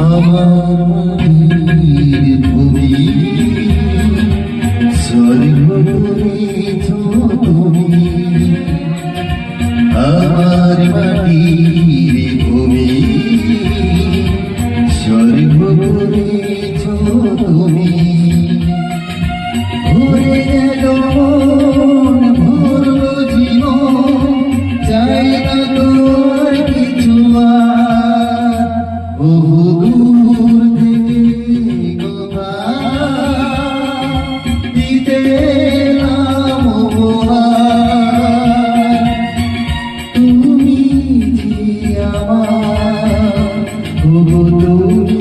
আমার মাটির ভূমি স্বর্গ করেছ তুমি, আমার মাটির ভূমি স্বর্গ করেছ তুমি। ভরে গেল মন, ভরল জীবন, চাই না তো আর কিছু আর। বহু দূর থেকে দিতে এলাম উপহার। তুমি যে আমার, তুমি